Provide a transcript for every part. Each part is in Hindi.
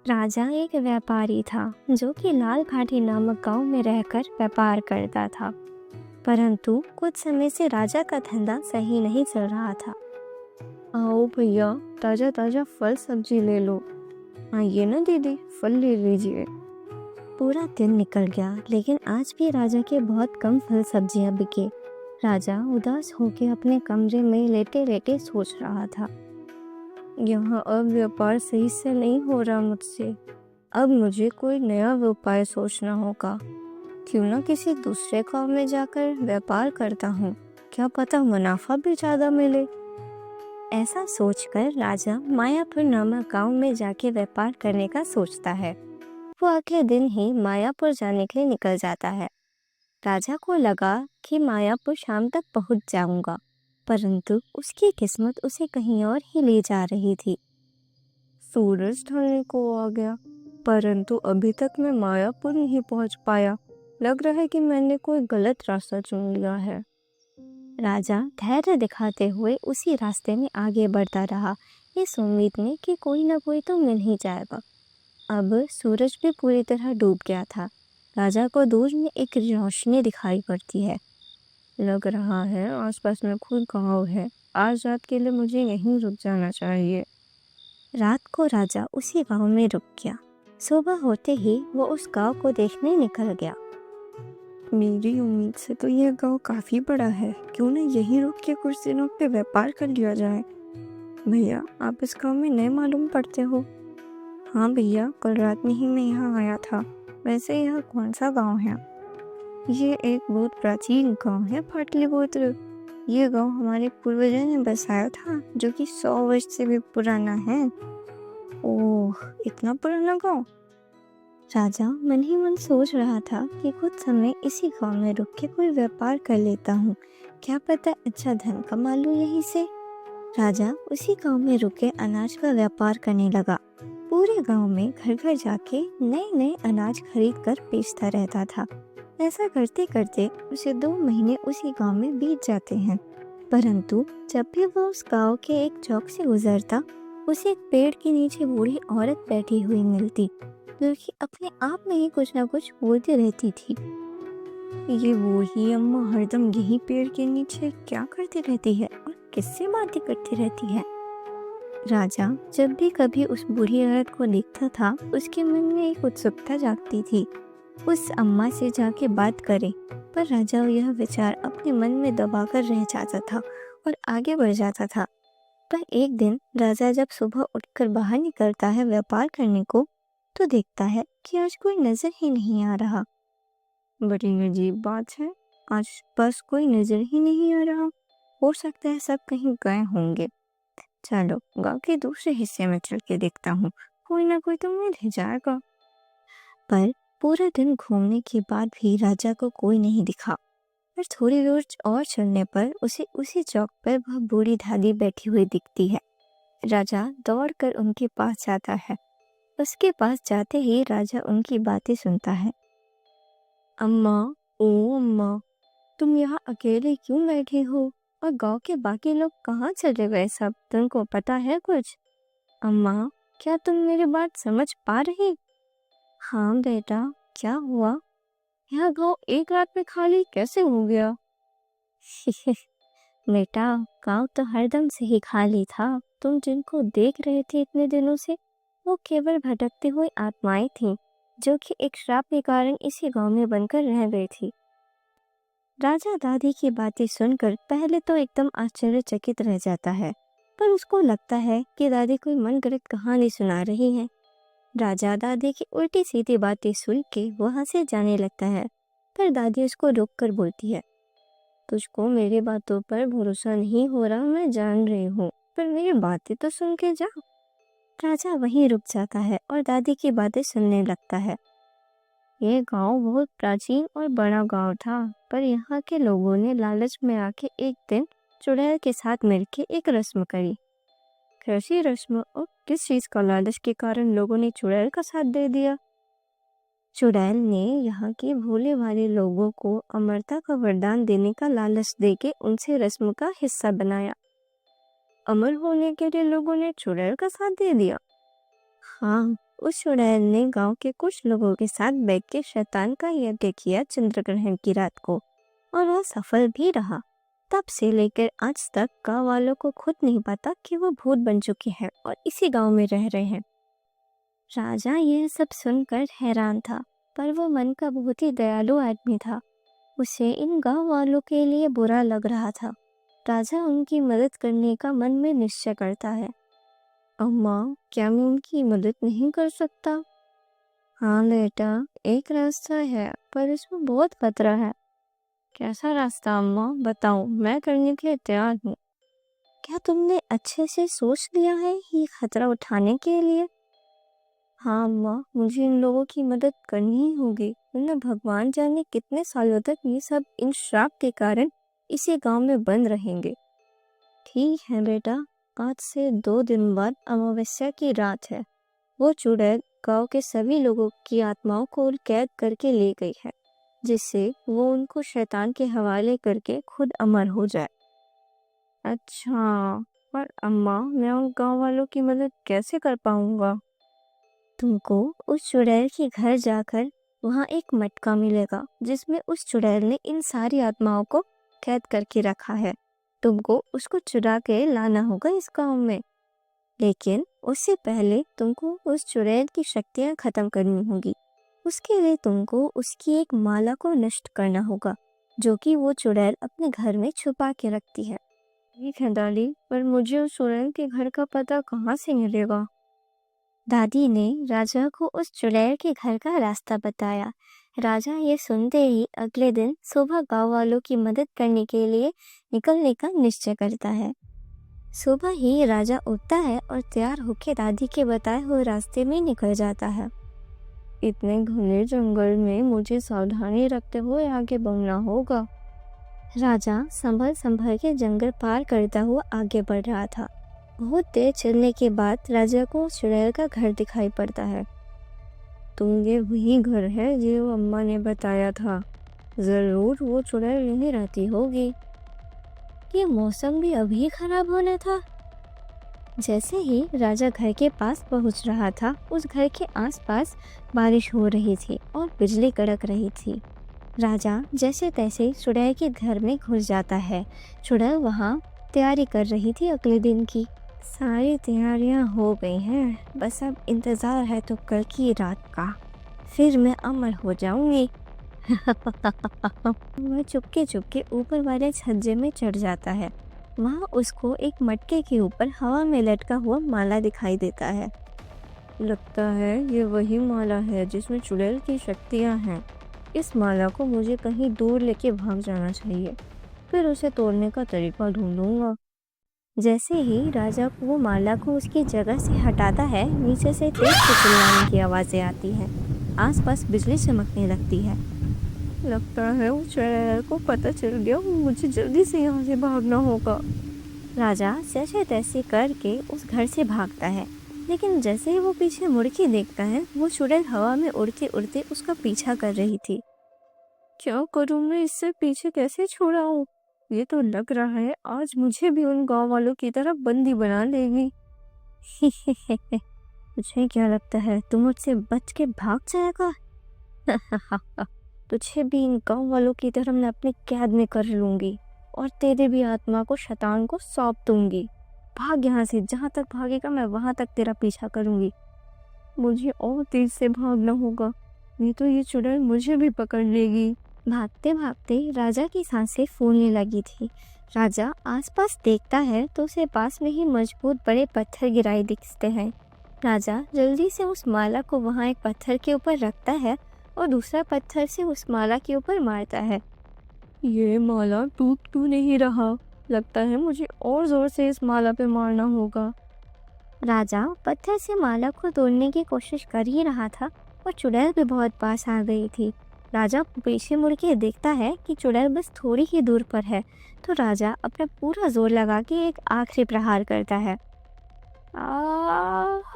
राजा एक व्यापारी था जो कि लाल घाटी नामक गांव में रहकर व्यापार करता था। परंतु कुछ समय से राजा का धंधा सही नहीं चल रहा था। आओ भैया, ताजा ताजा फल सब्जी ले लो। हाँ ये ना दीदी, फल ले लीजिए। पूरा दिन निकल गया लेकिन आज भी राजा के बहुत कम फल सब्जियां बिके। राजा उदास होकर अपने कमरे में लेटे लेटे सोच रहा था, यहाँ अब व्यापार सही से नहीं हो रहा मुझसे। अब मुझे कोई नया उपाय सोचना होगा। क्यों ना किसी दूसरे गांव में जाकर व्यापार करता हूँ, क्या पता मुनाफा भी ज्यादा मिले। ऐसा सोचकर राजा मायापुर नामक गांव में जाके व्यापार करने का सोचता है। वो अगले दिन ही मायापुर जाने के लिए निकल जाता है। राजा को लगा कि मायापुर शाम तक पहुंच जाऊंगा, परंतु उसकी किस्मत उसे कहीं और ही ले जा रही थी। सूरज ढलने को आ गया, परंतु अभी तक मैं मायापुर नहीं पहुंच पाया। लग रहा है कि मैंने कोई गलत रास्ता चुन लिया है। राजा धैर्य दिखाते हुए उसी रास्ते में आगे बढ़ता रहा, इस उम्मीद में कि कोई ना कोई तो मिल ही जाएगा। अब सूरज भी पूरी तरह डूब गया था। राजा को दूर में एक रोशनी दिखाई पड़ती है। लग रहा है आसपास में कोई गांव है। आज रात के लिए मुझे यहीं रुक जाना चाहिए। रात को राजा उसी गांव में रुक गया। सुबह होते ही वो उस गांव को देखने निकल गया। मेरी उम्मीद से तो यह गांव काफी बड़ा है, क्यों ना यहीं रुक के कुछ दिनों पे व्यापार कर लिया जाए। भैया, आप इस गांव में नए मालूम पड़ते हो? हाँ भैया, कल रात में ही मैं यहाँ आया था। वैसे यह कौन सा गांव है? ये एक बहुत प्राचीन गांव है पाटलिपुत्र। ये गांव हमारे पूर्वजों ने बसाया था, जो कि 100 वर्ष से भी पुराना है। ओह, इतना पुराना गांव। राजा मन ही मन सोच रहा था कि कुछ समय इसी गांव में रुक के कोई व्यापार कर लेता हूँ, क्या पता अच्छा धन कमा लूं यहीं से। राजा उसी गांव में रुक के अनाज का व्यापार करने लगा। पूरे गांव में घर घर जाके नए नए अनाज खरीद कर बेचता रहता था। ऐसा करते करते उसे 2 महीने उसी गांव में बीत जाते हैं। परंतु जब भी वो उस गांव के एक चौक से गुजरता, उसे एक पेड़ के नीचे बूढ़ी औरत बैठी हुई मिलती, जो कि अपने आप में ही कुछ ना कुछ बोलती रहती थी। ये बूढ़ी अम्मा हरदम यही पेड़ के नीचे क्या करती रहती है और किससे बातें करती रहती है। राजा जब भी कभी उस बूढ़ी औरत को देखता था, उसके मन में एक उत्सुकता जागती थी, उस अम्मा से जाके बात करे। पर राजा यह विचार अपने मन में दबाकर रह जाता था और आगे बढ़ जाता था। पर एक दिन राजा जब सुबह उठकर बाहर निकलता है व्यापार करने को, तो देखता है कि आज कोई नजर ही नहीं आ रहा। बड़ी अजीब बात है, आज बस कोई नजर ही नहीं आ रहा। हो सकता है सब कहीं गए होंगे। चलो गांव के दूसरे हिस्से में चल के देखता हूँ, कोई ना कोई तो मिल ही जाएगा। पर पूरा दिन घूमने के बाद भी राजा को कोई नहीं दिखा। पर थोड़ी दूर और चलने पर उसे उसी चौक पर वह बूढ़ी दादी बैठी हुई दिखती है। राजा दौड़कर उनके पास जाता है। उसके पास जाते ही राजा उनकी बातें सुनता है। अम्मा, ओ अम्मा, तुम यहाँ अकेले क्यों बैठी हो? और गांव के बाकी लोग कहाँ चले गए सब? तुमको पता है कुछ? अम्मा, क्या तुम मेरी बात समझ पा रही? हाँ बेटा, क्या हुआ? यह गांव एक रात में खाली कैसे हो गया? बेटा, गांव तो हरदम से ही खाली था। तुम जिनको देख रहे थे इतने दिनों से, वो केवल भटकती हुई आत्माएं थीं, जो कि एक श्राप के कारण इसी गांव में बनकर रह गई थी। राजा दादी की बातें सुनकर पहले तो एकदम आश्चर्यचकित रह जाता है, पर उसको लगता है कि दादी कोई मनगढ़ंत कहानी सुना रही है। राजा दादी की उल्टी सीधी बातें सुन के वहां से जाने लगता है, पर दादी उसको रोक कर बोलती है, तुझको मेरी बातों पर भरोसा नहीं हो रहा, मैं जान रही हूँ, पर मेरी बातें तो सुन के जा। राजा वहीं रुक जाता है और दादी की बातें सुनने लगता है। ये गांव बहुत प्राचीन और बड़ा गांव था, पर यहाँ के लोगों ने लालच में आके एक दिन चुड़ैल के साथ मिलकर एक रस्म करी। कैसी रस्म और किस चीज का लालच के कारण लोगों ने चुड़ैल का साथ दे दिया? चुड़ैल ने यहाँ के भोले भाले लोगों को अमरता का वरदान देने का लालच देके उनसे रस्म का हिस्सा बनाया। अमर होने के लिए लोगों ने चुड़ैल का साथ दे दिया। हाँ, उस चुड़ैल ने गांव के कुछ लोगों के साथ बैठ के शैतान का यज्ञ किया चंद्रग्रहण की रात को, और वह सफल भी रहा। तब से लेकर आज तक गांव वालों को खुद नहीं पता कि वो भूत बन चुके हैं और इसी गांव में रह रहे हैं। राजा यह सब सुनकर हैरान था, पर वो मन का बहुत ही दयालु आदमी था। उसे इन गांव वालों के लिए बुरा लग रहा था। राजा उनकी मदद करने का मन में निश्चय करता है। अम्मा, क्या मैं उनकी मदद नहीं कर सकता? हाँ बेटा, एक रास्ता है, पर इसमें बहुत खतरा है। कैसा रास्ता अम्मा, बताओ, मैं करने के लिए तैयार हूँ। क्या तुमने अच्छे से सोच लिया है ये खतरा उठाने के लिए? हाँ अम्मा, मुझे इन लोगों की मदद करनी ही होगी, वरना भगवान जाने कितने सालों तक ये सब इन श्राप के कारण इसी गांव में बंद रहेंगे। ठीक है बेटा, आज से 2 दिन बाद अमावस्या की रात है। वो चुड़ैल गांव के सभी लोगों की आत्माओं को कैद करके ले गई है, जिससे वो उनको शैतान के हवाले करके खुद अमर हो जाए। अच्छा, पर अम्मा, मैं उन गांव वालों की मदद कैसे कर पाऊंगा? तुमको उस चुड़ैल के घर जाकर वहाँ एक मटका मिलेगा, जिसमें उस चुड़ैल ने इन सारी आत्माओं को कैद करके रखा है। तुमको उसको चुरा के लाना होगा इस गांव में, लेकिन उससे पहले तुमको उस चुड़ैल की शक्तियाँ खत्म करनी होगी। उसके लिए तुमको उसकी एक माला को नष्ट करना होगा, जो कि वो चुड़ैल अपने घर में छुपा के रखती है। ठीक है दादी, पर मुझे उस चुड़ैल के घर का पता कहाँ से मिलेगा? दादी ने राजा को उस चुड़ैल के घर का रास्ता बताया। राजा ये सुनते ही अगले दिन सुबह गांव वालों की मदद करने के लिए निकलने का निश्चय करता है। सुबह ही राजा उठता है और तैयार होकर दादी के बताए हुए रास्ते में निकल जाता है। इतने घने जंगल में मुझे सावधानी रखते हुए आगे बढ़ना होगा। राजा संभल संभल के जंगल पार करता हुआ आगे बढ़ रहा था। बहुत देर चलने के बाद राजा को चुड़ैल का घर दिखाई पड़ता है। तुम, ये वही घर है जो अम्मा ने बताया था। जरूर वो चुड़ैल यहीं रहती होगी। ये मौसम भी अभी खराब होना था। जैसे ही राजा घर के पास पहुंच रहा था, उस घर के आसपास बारिश हो रही थी और बिजली कड़क रही थी। राजा जैसे तैसे चुड़ैल के घर में घुस जाता है। चुड़ैल वहाँ तैयारी कर रही थी अगले दिन की। सारी तैयारियां हो गई हैं, बस अब इंतज़ार है तो कल की रात का, फिर मैं अमर हो जाऊंगी। वह चुपके चुपके ऊपर वाले छज्जे में चढ़ जाता है। वहाँ उसको एक मटके के ऊपर हवा में लटका हुआ माला दिखाई देता है। लगता है ये वही माला है जिसमें चुड़ैल की शक्तियाँ हैं। इस माला को मुझे कहीं दूर लेके भाग जाना चाहिए, फिर उसे तोड़ने का तरीका ढूंढूंगा। जैसे ही राजा को वो माला को उसकी जगह से हटाता है, नीचे से तेज चिल्लाने की आवाजें आती हैं। आसपास बिजली चमकने लगती है। लगता है उस चुड़ैल को पता चल गया, मुझे जल्दी से यहाँ से भागना होगा। राजा जैसे तैसे करके उस घर से भागता है, लेकिन जैसे ही वो पीछे मुड़ के देखता है, वो चुड़ैल हवा में उड़ते उड़ते उसका पीछा कर रही थी। क्या करूँ मैं, इससे पीछे कैसे छुड़ाऊँ? ये तो लग रहा है आज मुझे भी उन गांव वालों की तरह बंदी बना लेगी। तुझे क्या लगता है तू मुझसे बच के भाग जाएगा? तुझे भी इन गांव वालों की तरह मैं अपने कैद में कर लूंगी और तेरे भी आत्मा को शैतान को सौंप दूंगी। भाग यहाँ से, जहाँ तक भागेगा मैं वहां तक तेरा पीछा करूंगी। मुझे और तेज से भागना होगा, नहीं तो ये चुड़ैल मुझे भी पकड़ लेगी। भागते भागते राजा की सांसें फूलने लगी थी। राजा आसपास देखता है तो उसे पास में ही मजबूत बड़े पत्थर गिराए दिखते हैं। राजा जल्दी से उस माला को वहाँ एक पत्थर के ऊपर रखता है और दूसरा पत्थर से उस माला के ऊपर मारता है। ये माला टूट क्यों नहीं रहा? लगता है मुझे और जोर से इस माला पे मारना होगा। राजा पत्थर से माला को तोड़ने की कोशिश कर ही रहा था और चुड़ैल भी बहुत पास आ गई थी। राजा पीछे मुड़ के देखता है कि चुड़ैल बस थोड़ी ही दूर पर है, तो राजा अपना पूरा जोर लगा के एक आखिरी प्रहार करता है। आह!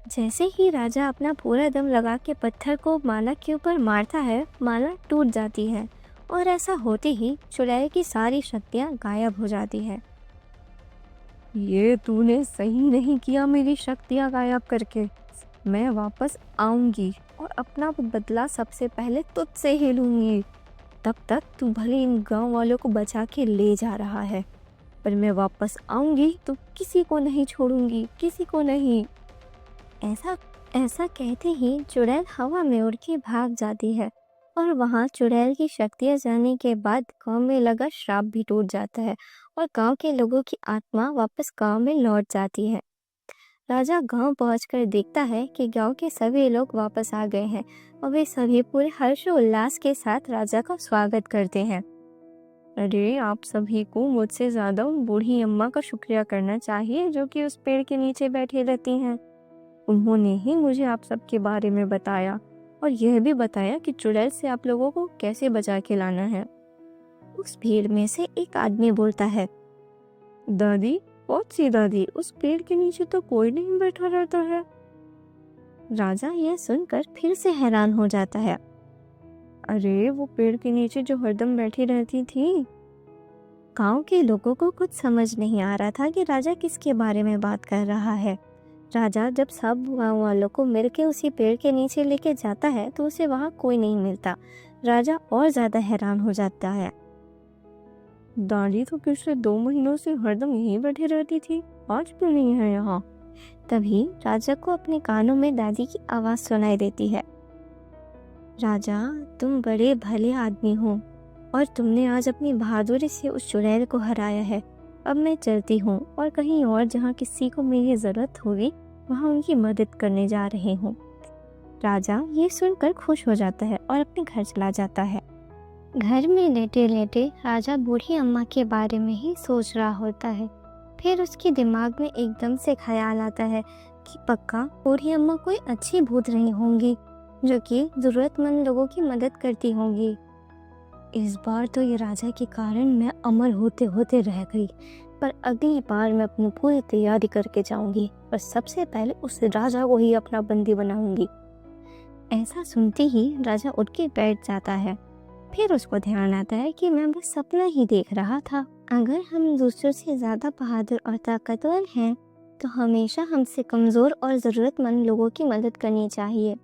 जैसे ही राजा अपना पूरा दम लगा के पत्थर को माला के ऊपर मारता है, माला टूट जाती है और ऐसा होते ही चुड़ैल की सारी शक्तियाँ गायब हो जाती है। ये तूने सही नहीं किया मेरी शक्तियाँ गायब करके। मैं वापस आऊंगी और अपना बदला सबसे पहले तुझसे ही लूंगी। तब तक तू भले इन गांव वालों को बचा के ले जा रहा है, पर मैं वापस आऊंगी तो किसी को नहीं छोड़ूंगी, किसी को नहीं। ऐसा ऐसा कहते ही चुड़ैल हवा में उड़ के भाग जाती है और वहाँ चुड़ैल की शक्तियाँ जाने के बाद गांव में लगा श्राप भी टूट जाता है और गांव के लोगों की आत्मा वापस गांव में लौट जाती है। राजा गांव पहुंचकर देखता है कि गांव के सभी लोग वापस आ गए हैं और वे सभी पूरे हर्षोल्लास के साथ राजा का स्वागत करते हैं। अरे, आप सभी को मुझसे ज्यादा उन बूढ़ी अम्मा का शुक्रिया करना चाहिए जो कि उस पेड़ के नीचे बैठी रहती हैं। उन्होंने ही मुझे आप सबके बारे में बताया और यह भी बताया कि चुड़ैल से आप लोगों को कैसे बचा के लाना है। उस भीड़ में से एक आदमी बोलता है, दादी, बहुत सी दादी, उस पेड़ के नीचे तो कोई नहीं बैठा रहता है। राजा यह सुनकर फिर से हैरान हो जाता है। अरे, वो पेड़ के नीचे जो हरदम बैठी रहती थी। गांव के लोगों को कुछ समझ नहीं आ रहा था कि राजा किसके बारे में बात कर रहा है। राजा जब सब गांव वालों को मिलकर उसी पेड़ के नीचे लेके जाता है तो उसे वहां कोई नहीं मिलता। राजा और ज्यादा हैरान हो जाता है। दादी तो पिछले 2 महीनों से हरदम यहीं बैठी रहती थी, आज क्यों नहीं है यहाँ? तभी राजा को अपने कानों में दादी की आवाज सुनाई देती है। राजा, तुम बड़े भले आदमी हो और तुमने आज अपनी बहादुरी से उस चुड़ैल को हराया है। अब मैं चलती हूँ और कहीं और जहाँ किसी को मेरी जरूरत होगी वहाँ उनकी मदद करने जा रही हूँ। राजा ये सुनकर खुश हो जाता है और अपने घर चला जाता है। घर में लेटे लेटे राजा बूढ़ी अम्मा के बारे में ही सोच रहा होता है। फिर उसके दिमाग में एकदम से ख्याल आता है कि पक्का बूढ़ी अम्मा कोई अच्छी भूत नहीं होंगी जो कि जरूरतमंद लोगों की मदद करती होंगी। इस बार तो ये राजा के कारण मैं अमर होते होते रह गई, पर अगली बार मैं अपनी पूरी तैयारी करके जाऊंगी और सबसे पहले उस राजा को ही अपना बंदी बनाऊंगी। ऐसा सुनते ही राजा उठ के बैठ जाता है। फिर उसको ध्यान आता है कि मैं बस सपना ही देख रहा था। अगर हम दूसरों से ज्यादा बहादुर और ताकतवर हैं तो हमेशा हमसे कमजोर और जरूरतमंद लोगों की मदद करनी चाहिए।